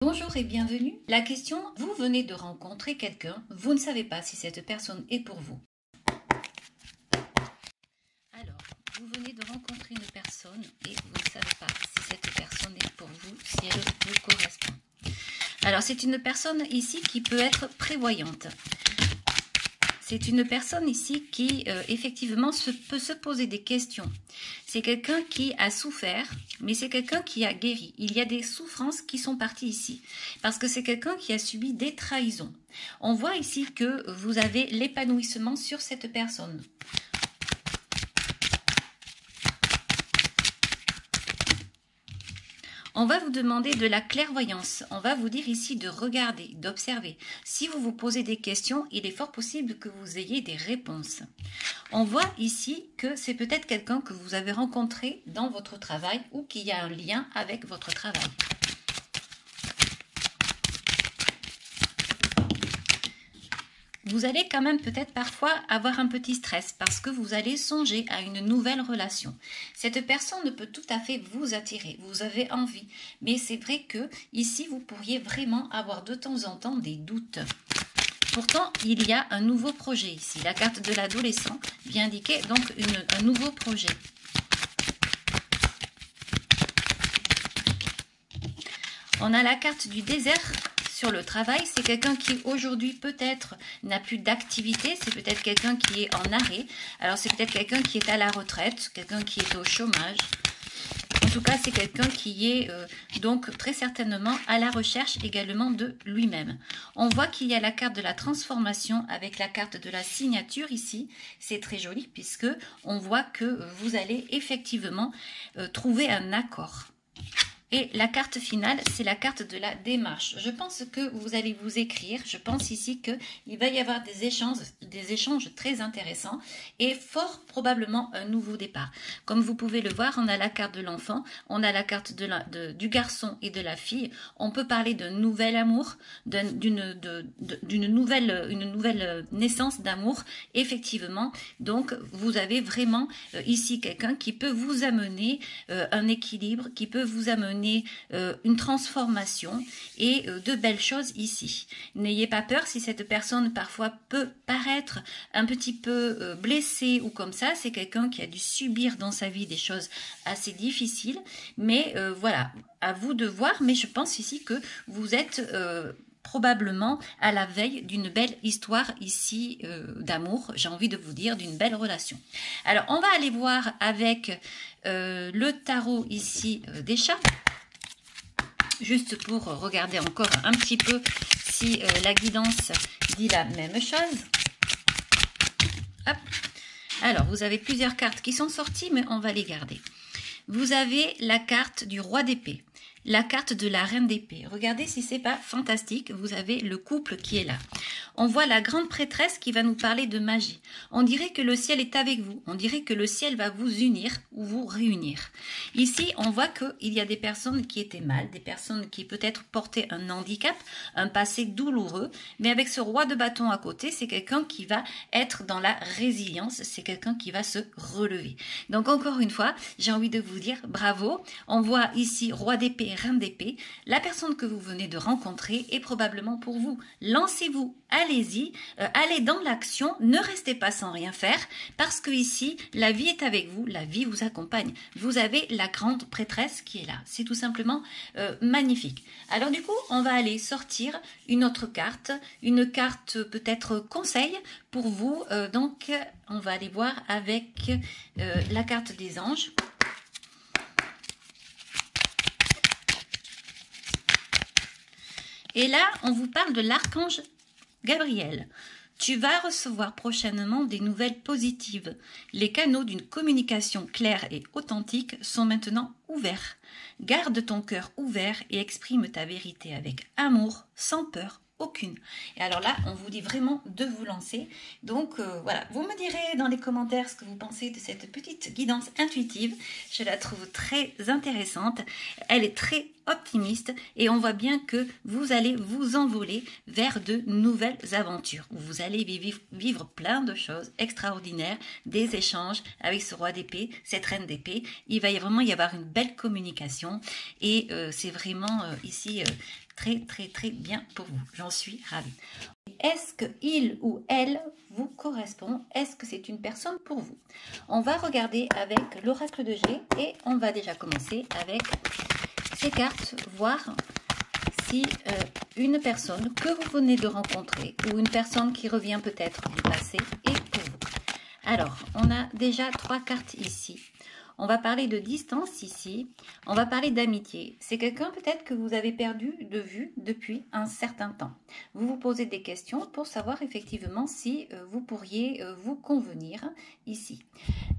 Bonjour et bienvenue. La question, vous venez de rencontrer quelqu'un, vous ne savez pas si cette personne est pour vous. Alors, vous venez de rencontrer une personne et vous ne savez pas si cette personne est pour vous, si elle vous correspond. Alors, c'est une personne ici qui peut être prévoyante. C'est une personne ici qui, effectivement, peut se poser des questions. C'est quelqu'un qui a souffert, mais c'est quelqu'un qui a guéri. Il y a des souffrances qui sont parties ici, parce que c'est quelqu'un qui a subi des trahisons. On voit ici que vous avez l'épanouissement sur cette personne. On va vous demander de la clairvoyance. On va vous dire ici de regarder, d'observer. Si vous vous posez des questions, il est fort possible que vous ayez des réponses. On voit ici que c'est peut-être quelqu'un que vous avez rencontré dans votre travail ou qui a un lien avec votre travail. Vous allez quand même peut-être parfois avoir un petit stress parce que vous allez songer à une nouvelle relation. Cette personne peut tout à fait vous attirer, vous avez envie, mais c'est vrai que ici vous pourriez vraiment avoir de temps en temps des doutes. Pourtant, il y a un nouveau projet ici. La carte de l'adolescent vient indiquer donc un nouveau projet. On a la carte du désert. Sur le travail, c'est quelqu'un qui aujourd'hui peut-être n'a plus d'activité, c'est peut-être quelqu'un qui est en arrêt, alors c'est peut-être quelqu'un qui est à la retraite, quelqu'un qui est au chômage. En tout cas, c'est quelqu'un qui est donc très certainement à la recherche également de lui-même. On voit qu'il y a la carte de la transformation avec la carte de la signature ici. C'est très joli puisque on voit que vous allez effectivement trouver un accord. Et la carte finale, c'est la carte de la démarche. Je pense que vous allez vous écrire. Je pense ici qu'il va y avoir des échanges très intéressants et fort probablement un nouveau départ. Comme vous pouvez le voir, on a la carte de l'enfant, on a la carte du garçon et de la fille. On peut parler d'un nouvel amour, d'une nouvelle naissance d'amour, effectivement. Donc, vous avez vraiment ici quelqu'un qui peut vous amener un équilibre, qui peut vous amener une transformation et de belles choses ici. N'ayez pas peur si cette personne parfois peut paraître un petit peu blessée ou comme ça, c'est quelqu'un qui a dû subir dans sa vie des choses assez difficiles, mais voilà, à vous de voir, mais je pense ici que vous êtes probablement à la veille d'une belle histoire ici d'amour, j'ai envie de vous dire, d'une belle relation. Alors, on va aller voir avec le tarot ici des chats, juste pour regarder encore un petit peu si la guidance dit la même chose. Hop. Alors, vous avez plusieurs cartes qui sont sorties, mais on va les garder. Vous avez la carte du roi d'épée, la carte de la reine d'épée. Regardez si c'est pas fantastique, vous avez le couple qui est là. On voit la grande prêtresse qui va nous parler de magie. On dirait que le ciel est avec vous, on dirait que le ciel va vous unir ou vous réunir. Ici, on voit qu'il y a des personnes qui étaient mal, des personnes qui peut-être portaient un handicap, un passé douloureux, mais avec ce roi de bâton à côté, c'est quelqu'un qui va être dans la résilience, c'est quelqu'un qui va se relever. Donc encore une fois, j'ai envie de vous dire bravo. On voit ici roi d'épée, reine d'épée. La personne que vous venez de rencontrer est probablement pour vous. Lancez-vous, allez-y, allez dans l'action, ne restez pas sans rien faire, parce que ici, la vie est avec vous, la vie vous accompagne. Vous avez la grande prêtresse qui est là. C'est tout simplement magnifique. Alors du coup, on va aller sortir une autre carte, une carte peut-être conseil pour vous. Donc, on va aller voir avec la carte des anges. Et là, on vous parle de l'archange Gabriel. Tu vas recevoir prochainement des nouvelles positives. Les canaux d'une communication claire et authentique sont maintenant ouverts. Garde ton cœur ouvert et exprime ta vérité avec amour, sans peur aucune. Et alors là, on vous dit vraiment de vous lancer. Donc voilà, vous me direz dans les commentaires ce que vous pensez de cette petite guidance intuitive. Je la trouve très intéressante. Elle est très optimiste et on voit bien que vous allez vous envoler vers de nouvelles aventures. Vous allez vivre plein de choses extraordinaires, des échanges avec ce roi d'épée, cette reine d'épée. Il va vraiment y avoir une belle communication et c'est vraiment ici très bien pour vous. J'en suis ravie. Est-ce que il ou elle vous correspond? Est-ce que c'est une personne pour vous? On va regarder avec l'oracle de G et on va déjà commencer avec ces cartes, voir si une personne que vous venez de rencontrer ou une personne qui revient peut-être du passé est pour vous. Alors, on a déjà 3 cartes ici. On va parler de distance ici, on va parler d'amitié. C'est quelqu'un peut-être que vous avez perdu de vue depuis un certain temps. Vous vous posez des questions pour savoir effectivement si vous pourriez vous convenir ici.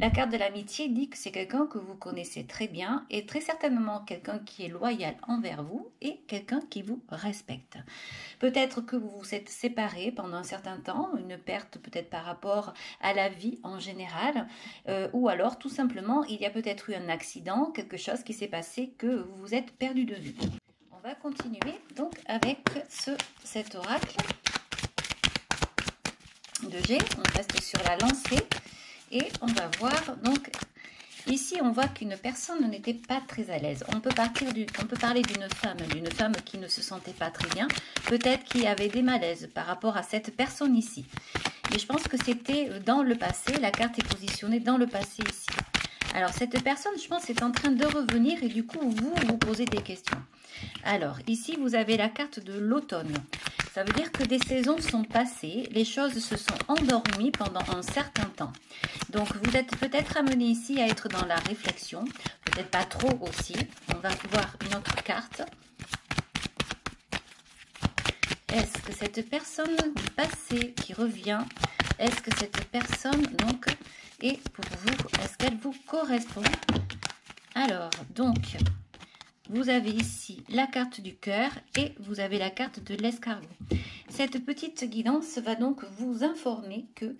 La carte de l'amitié dit que c'est quelqu'un que vous connaissez très bien et très certainement quelqu'un qui est loyal envers vous et quelqu'un qui vous respecte. Peut-être que vous vous êtes séparés pendant un certain temps, une perte peut-être par rapport à la vie en général, ou alors tout simplement il y a peut-être eu un accident, quelque chose qui s'est passé que vous vous êtes perdu de vue. On va continuer donc avec cet oracle de G. On reste sur la lancée et on va voir donc ici on voit qu'une personne n'était pas très à l'aise. On peut parler d'une femme qui ne se sentait pas très bien, peut-être qui avait des malaises par rapport à cette personne ici. Mais je pense que c'était dans le passé, la carte est positionnée dans le passé ici. Alors, cette personne, je pense, est en train de revenir et du coup, vous posez des questions. Alors, ici, vous avez la carte de l'automne. Ça veut dire que des saisons sont passées, les choses se sont endormies pendant un certain temps. Donc, vous êtes peut-être amené ici à être dans la réflexion, peut-être pas trop aussi. On va voir une autre carte. Est-ce que cette personne du passé qui revient, est-ce que cette personne, donc, et pour vous, est-ce qu'elle vous correspond? Alors, donc, vous avez ici la carte du cœur et vous avez la carte de l'escargot. Cette petite guidance va donc vous informer que,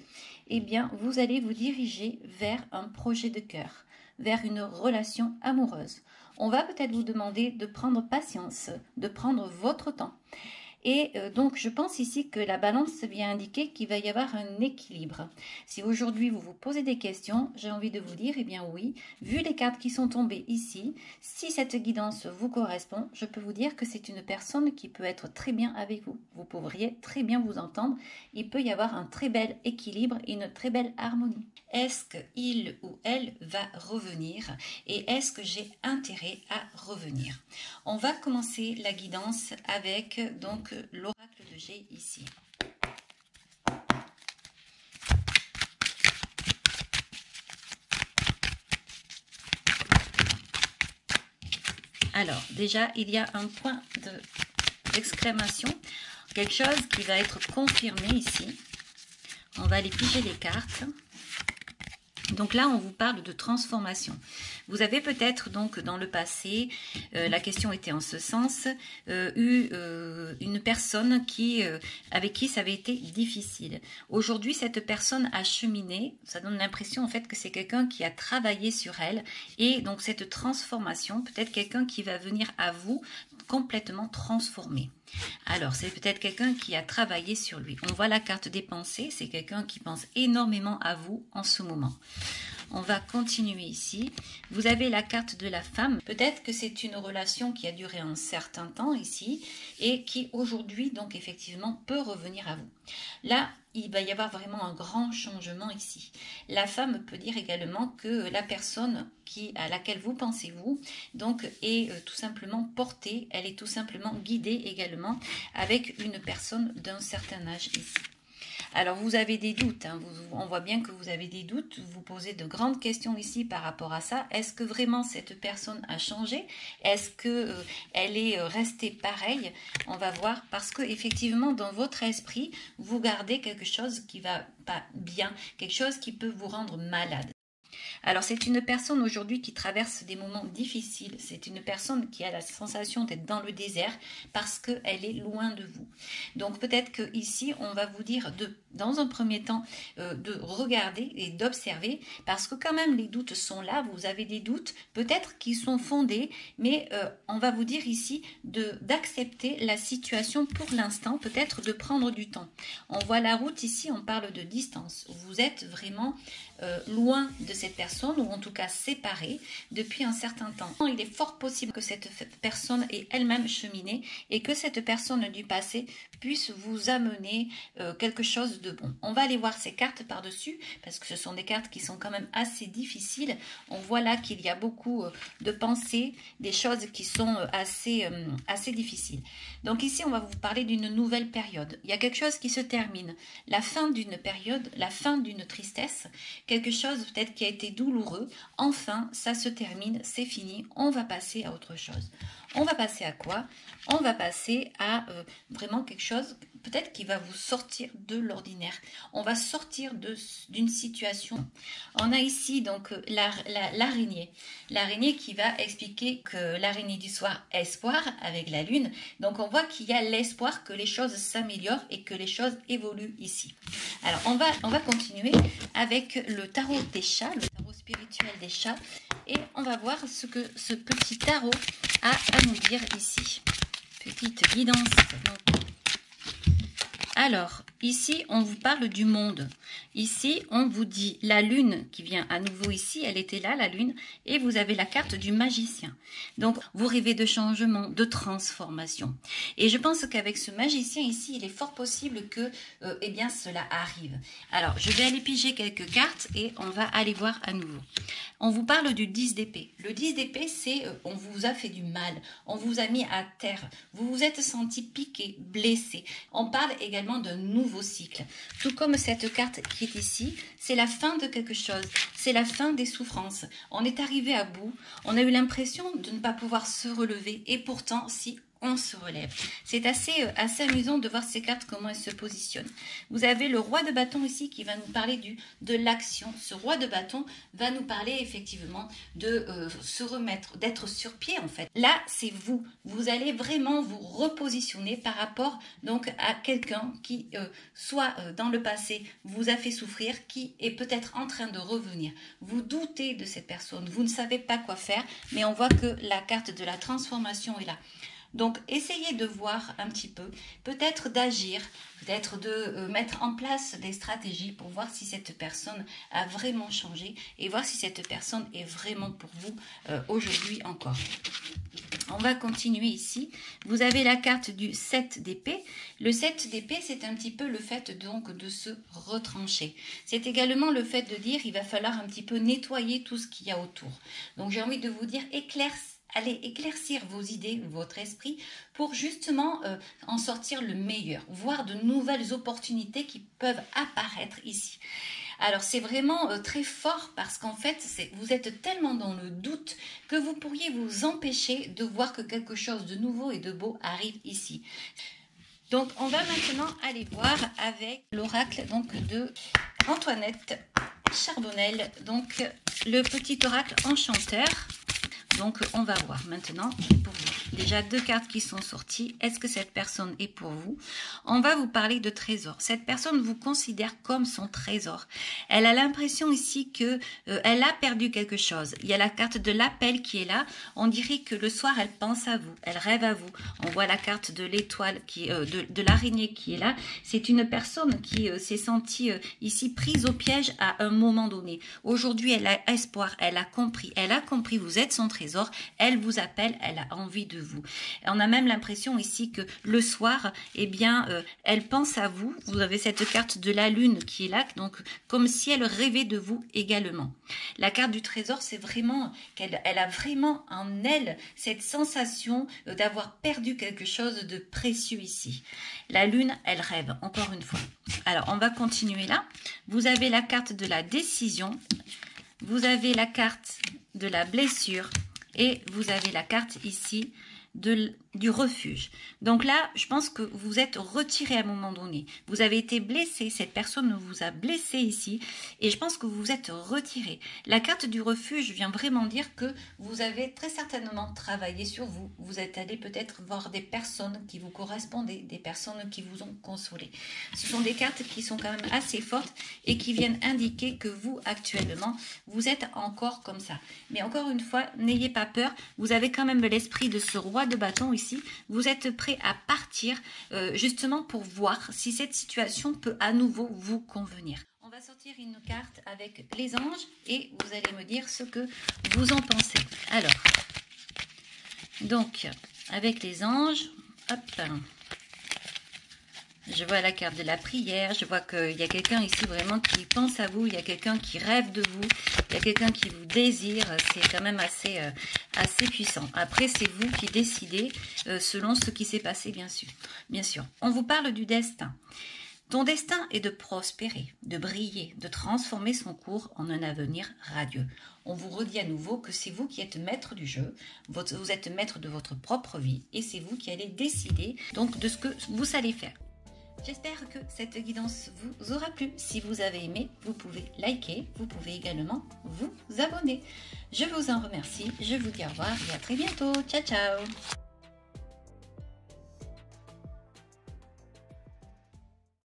eh bien, vous allez vous diriger vers un projet de cœur, vers une relation amoureuse. On va peut-être vous demander de prendre patience, de prendre votre temps. Et donc, je pense ici que la balance vient indiquer qu'il va y avoir un équilibre. Si aujourd'hui, vous vous posez des questions, j'ai envie de vous dire, eh bien oui, vu les cartes qui sont tombées ici, si cette guidance vous correspond, je peux vous dire que c'est une personne qui peut être très bien avec vous. Vous pourriez très bien vous entendre. Il peut y avoir un très bel équilibre et une très belle harmonie. Est-ce qu'il ou elle va revenir et est-ce que j'ai intérêt à revenir? On va commencer la guidance avec donc l'oracle de G ici. Alors, déjà, il y a un point d'exclamation, quelque chose qui va être confirmé ici. On va aller piger les cartes. Donc là, on vous parle de transformation. Vous avez peut-être donc dans le passé, la question était en ce sens, eu une personne avec qui ça avait été difficile. Aujourd'hui, cette personne a cheminé, ça donne l'impression en fait que c'est quelqu'un qui a travaillé sur elle et donc cette transformation, peut-être quelqu'un qui va venir à vous complètement transformé. Alors, c'est peut-être quelqu'un qui a travaillé sur lui. On voit la carte des pensées, c'est quelqu'un qui pense énormément à vous en ce moment. On va continuer ici. Vous avez la carte de la femme. Peut-être que c'est une relation qui a duré un certain temps ici et qui aujourd'hui, donc effectivement, peut revenir à vous. Là, il va y avoir vraiment un grand changement ici. La femme peut dire également que la personne à laquelle vous pensez vous, donc est tout simplement portée, elle est tout simplement guidée également avec une personne d'un certain âge ici. Alors, vous avez des doutes, hein, on voit bien que vous avez des doutes, vous vous posez de grandes questions ici par rapport à ça. Est-ce que vraiment cette personne a changé? Est-ce qu'elle est restée pareille? On va voir, parce que effectivement dans votre esprit, vous gardez quelque chose qui va pas bien, quelque chose qui peut vous rendre malade. Alors, c'est une personne aujourd'hui qui traverse des moments difficiles. C'est une personne qui a la sensation d'être dans le désert parce qu'elle est loin de vous. Donc, peut-être qu'ici, on va vous dire de dans un premier temps de regarder et d'observer, parce que quand même les doutes sont là, vous avez des doutes peut-être qui sont fondés, mais on va vous dire ici d'accepter la situation pour l'instant, peut-être de prendre du temps. On voit la route ici, on parle de distance, vous êtes vraiment loin de cette personne, ou en tout cas séparés depuis un certain temps. Il est fort possible que cette personne ait elle-même cheminé et que cette personne du passé puisse vous amener quelque chose de bon. On va aller voir ces cartes par-dessus, parce que ce sont des cartes qui sont quand même assez difficiles. On voit là qu'il y a beaucoup de pensées, des choses qui sont assez difficiles. Donc ici, on va vous parler d'une nouvelle période. Il y a quelque chose qui se termine. La fin d'une période, la fin d'une tristesse, quelque chose peut-être qui a été douloureux. Enfin, ça se termine, c'est fini, on va passer à autre chose. On va passer à quoi? On va passer à vraiment quelque chose peut-être qui va vous sortir de l'ordinaire. On va sortir d'une situation. On a ici donc l'araignée. L'araignée qui va expliquer que l'araignée du soir, espoir avec la lune. Donc on voit qu'il y a l'espoir que les choses s'améliorent et que les choses évoluent ici. Alors on va continuer avec le tarot des chats, le tarot spirituel des chats. Et on va voir ce que ce petit tarot a à nous dire ici. Petite guidance. Alors, ici, on vous parle du monde. Ici, on vous dit la lune qui vient à nouveau ici. Elle était là, la lune. Et vous avez la carte du magicien. Donc, vous rêvez de changement, de transformation. Et je pense qu'avec ce magicien ici, il est fort possible que eh bien, cela arrive. Alors, je vais aller piger quelques cartes et on va aller voir à nouveau. On vous parle du 10 d'épée. Le 10 d'épée, c'est on vous a fait du mal. On vous a mis à terre. Vous vous êtes senti piqué, blessé. On parle également d'un nouveau cycle. Tout comme cette carte qui est ici, c'est la fin de quelque chose. C'est la fin des souffrances. On est arrivé à bout. On a eu l'impression de ne pas pouvoir se relever. Et pourtant, si on se relève. C'est assez amusant de voir ces cartes, comment elles se positionnent. Vous avez le roi de bâton ici qui va nous parler de l'action. Ce roi de bâton va nous parler effectivement de se remettre, d'être sur pied en fait. Là, c'est vous. Vous allez vraiment vous repositionner par rapport donc à quelqu'un qui, soit dans le passé, vous a fait souffrir, qui est peut-être en train de revenir. Vous doutez de cette personne, vous ne savez pas quoi faire, mais on voit que la carte de la transformation est là. Donc, essayez de voir un petit peu, peut-être d'agir, peut-être de mettre en place des stratégies pour voir si cette personne a vraiment changé et voir si cette personne est vraiment pour vous aujourd'hui encore. On va continuer ici. Vous avez la carte du 7 d'épée. Le 7 d'épée, c'est un petit peu le fait donc de se retrancher. C'est également le fait de dire il va falloir un petit peu nettoyer tout ce qu'il y a autour. Donc, j'ai envie de vous dire allez éclaircir vos idées, votre esprit, pour justement en sortir le meilleur, voir de nouvelles opportunités qui peuvent apparaître ici. Alors c'est vraiment très fort parce qu'en fait, vous êtes tellement dans le doute que vous pourriez vous empêcher de voir que quelque chose de nouveau et de beau arrive ici. Donc on va maintenant aller voir avec l'oracle donc de Antoinette Charbonnel, donc le petit oracle enchanteur. Donc, on va voir maintenant pour vous. Déjà, 2 cartes qui sont sorties. Est-ce que cette personne est pour vous? On va vous parler de trésor. Cette personne vous considère comme son trésor. Elle a l'impression ici que elle a perdu quelque chose. Il y a la carte de l'appel qui est là. On dirait que le soir, elle pense à vous. Elle rêve à vous. On voit la carte de l'étoile, de l'araignée qui est là. C'est une personne qui s'est sentie ici prise au piège à un moment donné. Aujourd'hui, elle a espoir. Elle a compris. Vous êtes son trésor. Elle vous appelle, elle a envie de vous. On a même l'impression ici que le soir, eh bien, elle pense à vous. Vous avez cette carte de la lune qui est là, donc comme si elle rêvait de vous également. La carte du trésor, c'est vraiment qu'elle a vraiment en elle cette sensation d'avoir perdu quelque chose de précieux ici. La lune, elle rêve, encore une fois. Alors, on va continuer là. Vous avez la carte de la décision. Vous avez la carte de la blessure. Et vous avez la carte ici de du refuge. Donc là, je pense que vous êtes retiré à un moment donné. Vous avez été blessé, cette personne vous a blessé ici, et je pense que vous vous êtes retiré. La carte du refuge vient vraiment dire que vous avez très certainement travaillé sur vous. Vous êtes allé peut-être voir des personnes qui vous correspondaient, des personnes qui vous ont consolé. Ce sont des cartes qui sont quand même assez fortes et qui viennent indiquer que vous, actuellement, vous êtes encore comme ça. Mais encore une fois, n'ayez pas peur. Vous avez quand même l'esprit de ce roi de bâton ici. Vous êtes prêt à partir justement pour voir si cette situation peut à nouveau vous convenir. On va sortir une carte avec les anges et vous allez me dire ce que vous en pensez. Alors, donc, avec les anges, hop, je vois la carte de la prière, je vois qu'il y a quelqu'un ici vraiment qui pense à vous, il y a quelqu'un qui rêve de vous, il y a quelqu'un qui vous désire, c'est quand même assez puissant. Après, c'est vous qui décidez selon ce qui s'est passé, bien sûr. Bien sûr. On vous parle du destin. Ton destin est de prospérer, de briller, de transformer son cours en un avenir radieux. On vous redit à nouveau que c'est vous qui êtes maître du jeu, vous êtes maître de votre propre vie et c'est vous qui allez décider donc de ce que vous allez faire. J'espère que cette guidance vous aura plu. Si vous avez aimé, vous pouvez liker, vous pouvez également vous abonner. Je vous en remercie, je vous dis au revoir et à très bientôt. Ciao, ciao!